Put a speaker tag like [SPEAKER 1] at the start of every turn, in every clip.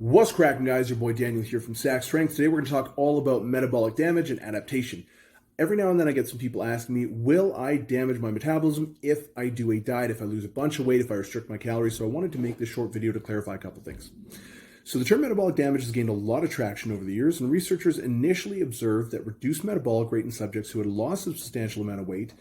[SPEAKER 1] What's cracking, guys? Your boy Daniel here from Sack Strength. Today we're going to talk all about metabolic damage and adaptation. Every now and then I get some people asking me, will I damage my metabolism if I do a diet, if I lose a bunch of weight, if I restrict my calories? So I wanted to make this short video to clarify a couple things. So the term metabolic damage has gained a lot of traction over the years, and researchers initially observed that reduced metabolic rate in subjects who had lost a substantial amount of weight.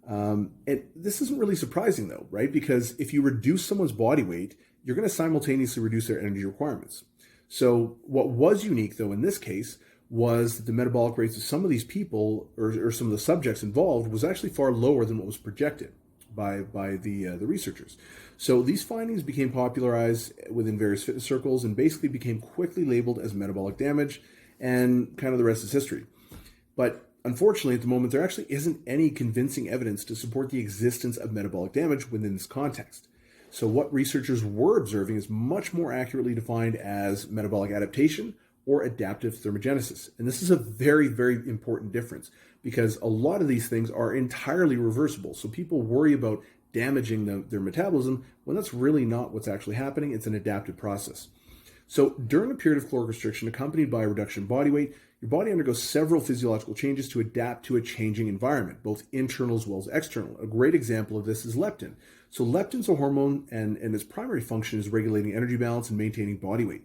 [SPEAKER 1] And this isn't really surprising though, right? Because if you reduce someone's body weight, you're going to simultaneously reduce their energy requirements. So what was unique though in this case was that the metabolic rates of some of these people or some of the subjects involved was actually far lower than what was projected by the researchers. So these findings became popularized within various fitness circles and basically became quickly labeled as metabolic damage, and kind of the rest is history. But unfortunately, at the moment, there actually isn't any convincing evidence to support the existence of metabolic damage within this context. So what researchers were observing is much more accurately defined as metabolic adaptation or adaptive thermogenesis. And this is a very, very important difference because a lot of these things are entirely reversible. So people worry about damaging their metabolism when that's really not what's actually happening. It's an adaptive process. So during a period of caloric restriction accompanied by a reduction in body weight, your body undergoes several physiological changes to adapt to a changing environment, both internal as well as external. A great example of this is leptin. So leptin is a hormone, and its primary function is regulating energy balance and maintaining body weight.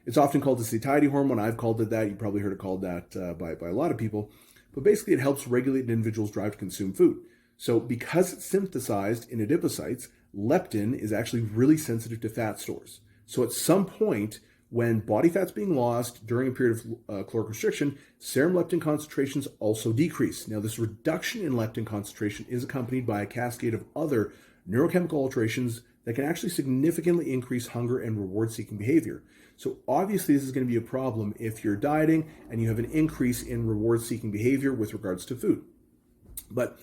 [SPEAKER 1] It's often called the satiety hormone. I've called it that. You probably heard it called that by a lot of people. But basically, it helps regulate an individual's drive to consume food. So because it's synthesized in adipocytes, leptin is actually really sensitive to fat stores. So at some point, when body fat's being lost during a period of caloric restriction, serum leptin concentrations also decrease. Now, this reduction in leptin concentration is accompanied by a cascade of other neurochemical alterations that can actually significantly increase hunger and reward-seeking behavior. So obviously, this is going to be a problem if you're dieting and you have an increase in reward-seeking behavior with regards to food. But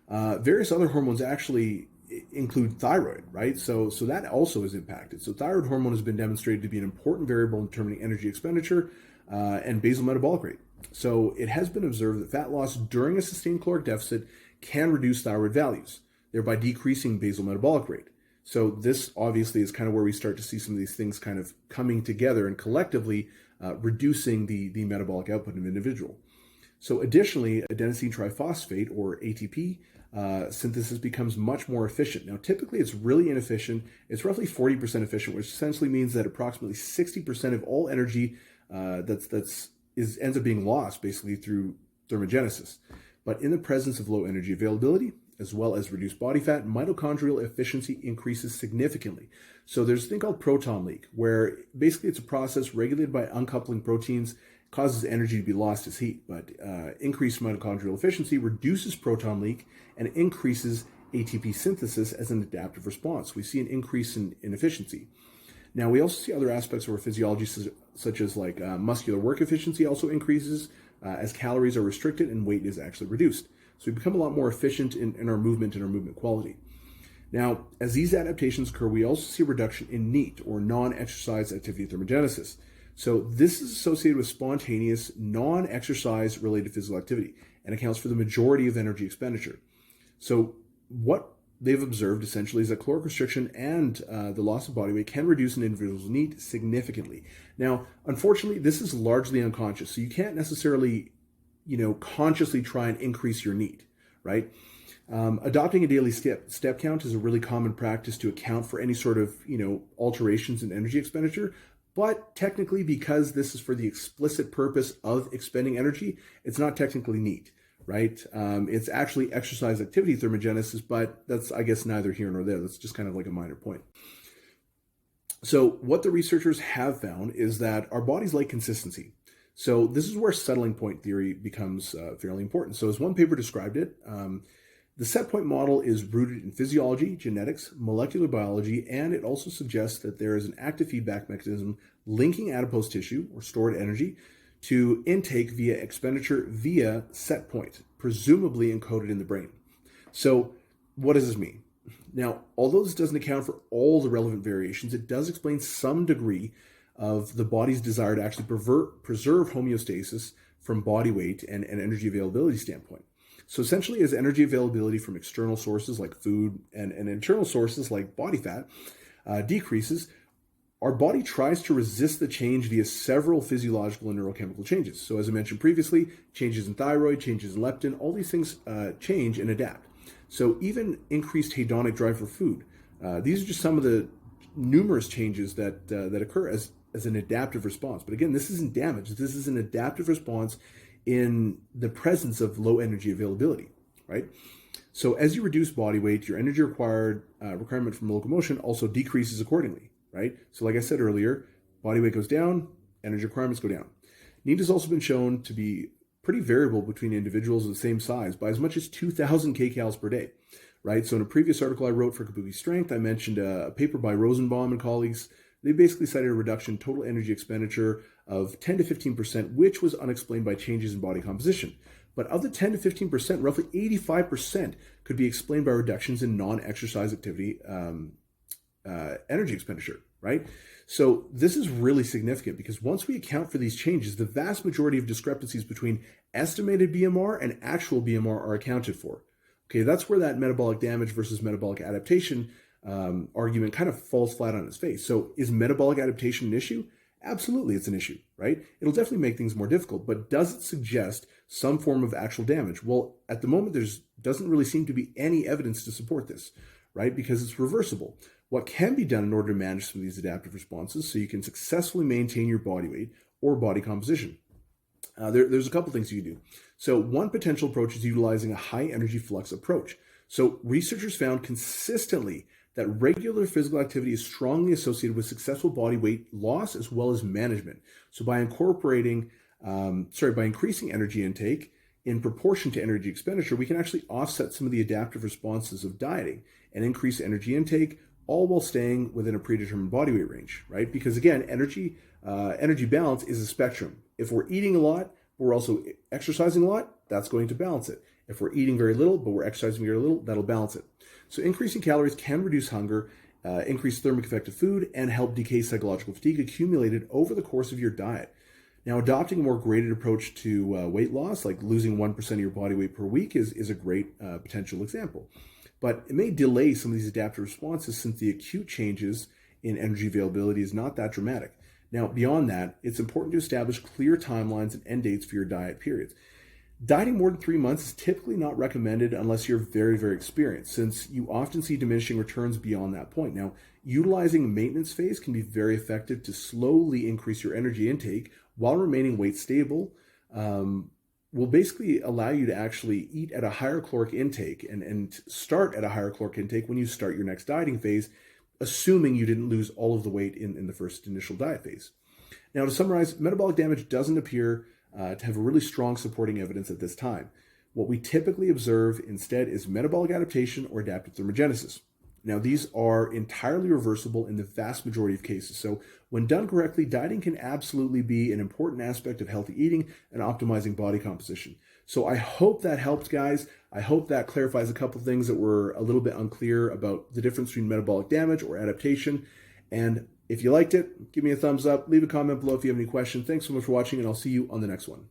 [SPEAKER 1] various other hormones actually include thyroid, right? So that also is impacted. So thyroid hormone has been demonstrated to be an important variable in determining energy expenditure and basal metabolic rate. So it has been observed that fat loss during a sustained caloric deficit can reduce thyroid values, thereby decreasing basal metabolic rate. So this obviously is kind of where we start to see some of these things kind of coming together and collectively reducing the metabolic output of an individual. So additionally, adenosine triphosphate, or ATP, synthesis becomes much more efficient. Now, typically it's really inefficient. It's roughly 40% efficient, which essentially means that approximately 60% of all energy ends up being lost basically through thermogenesis. But in the presence of low energy availability, as well as reduced body fat, mitochondrial efficiency increases significantly. So there's a thing called proton leak, where basically it's a process regulated by uncoupling proteins, causes energy to be lost as heat, but increased mitochondrial efficiency reduces proton leak and increases ATP synthesis as an adaptive response. We see an increase in efficiency. Now, we also see other aspects of our physiology, such as like muscular work efficiency also increases as calories are restricted and weight is actually reduced. So we become a lot more efficient in our movement and our movement quality. Now, as these adaptations occur, we also see a reduction in NEAT, or non-exercise activity thermogenesis. So this is associated with spontaneous, non-exercise related physical activity and accounts for the majority of energy expenditure. So what they've observed essentially is that caloric restriction and the loss of body weight can reduce an individual's NEAT significantly. Now, unfortunately, this is largely unconscious, so you can't necessarily, consciously try and increase your NEAT, right? Adopting a daily step count is a really common practice to account for any sort of, alterations in energy expenditure. But technically, because this is for the explicit purpose of expending energy, it's not technically NEAT, right? It's actually exercise activity thermogenesis, but that's, I guess, neither here nor there. That's just kind of like a minor point. So what the researchers have found is that our bodies like consistency. So this is where settling point theory becomes fairly important. So as one paper described it, the Setpoint model is rooted in physiology, genetics, molecular biology, and it also suggests that there is an active feedback mechanism linking adipose tissue, or stored energy, to intake via expenditure via set point, presumably encoded in the brain. So what does this mean? Now, although this doesn't account for all the relevant variations, it does explain some degree of the body's desire to actually preserve homeostasis from body weight and energy availability standpoint. So essentially, as energy availability from external sources like food and internal sources like body fat decreases, Our body tries to resist the change via several physiological and neurochemical changes. So as I mentioned previously, changes in thyroid, changes in leptin, all these things change and adapt. So even increased hedonic drive for food. These are just some of the numerous changes that occur as an adaptive response. But again, this isn't damage. This is an adaptive response in the presence of low energy availability, right? So as you reduce body weight, your energy requirement from locomotion also decreases accordingly, right? So like I said earlier, body weight goes down, energy requirements go down. Need has also been shown to be pretty variable between individuals of the same size by as much as 2,000 kcals per day, right? So in a previous article I wrote for Kabuki Strength, I mentioned a paper by Rosenbaum and colleagues. They basically cited a reduction in total energy expenditure of 10 to 15%, which was unexplained by changes in body composition. But of the 10 to 15%, roughly 85% could be explained by reductions in non-exercise activity energy expenditure, right? So this is really significant because once we account for these changes, the vast majority of discrepancies between estimated BMR and actual BMR are accounted for. Okay, that's where that metabolic damage versus metabolic adaptation argument kind of falls flat on its face. So is metabolic adaptation an issue? Absolutely, it's an issue, right? It'll definitely make things more difficult, but does it suggest some form of actual damage? Well, at the moment, doesn't really seem to be any evidence to support this, right? Because it's reversible. What can be done in order to manage some of these adaptive responses so you can successfully maintain your body weight or body composition? There's a couple things you can do. So one potential approach is utilizing a high energy flux approach. So researchers found consistently that regular physical activity is strongly associated with successful body weight loss as well as management. So by increasing energy intake in proportion to energy expenditure, we can actually offset some of the adaptive responses of dieting and increase energy intake, all while staying within a predetermined body weight range, right? Because again, energy balance is a spectrum. If we're eating a lot, but we're also exercising a lot, that's going to balance it. If we're eating very little, but we're exercising very little, that'll balance it. So increasing calories can reduce hunger, increase thermic effect of food, and help decay psychological fatigue accumulated over the course of your diet. Now, adopting a more graded approach to weight loss, like losing 1% of your body weight per week, is a great potential example. But it may delay some of these adaptive responses since the acute changes in energy availability is not that dramatic. Now, beyond that, it's important to establish clear timelines and end dates for your diet periods. Dieting more than 3 months is typically not recommended unless you're very, very experienced, since you often see diminishing returns beyond that point. Now, utilizing a maintenance phase can be very effective to slowly increase your energy intake while remaining weight stable. Will basically allow you to actually eat at a higher caloric intake and start at a higher caloric intake when you start your next dieting phase, assuming you didn't lose all of the weight in the first initial diet phase. Now, to summarize, metabolic damage doesn't appear to have really strong supporting evidence at this time. What we typically observe instead is metabolic adaptation or adaptive thermogenesis. Now, these are entirely reversible in the vast majority of cases. So when done correctly, dieting can absolutely be an important aspect of healthy eating and optimizing body composition. So I hope that helps, guys. I hope that clarifies a couple things that were a little bit unclear about the difference between metabolic damage or adaptation. And if you liked it, give me a thumbs up, leave a comment below if you have any questions. Thanks so much for watching, and I'll see you on the next one.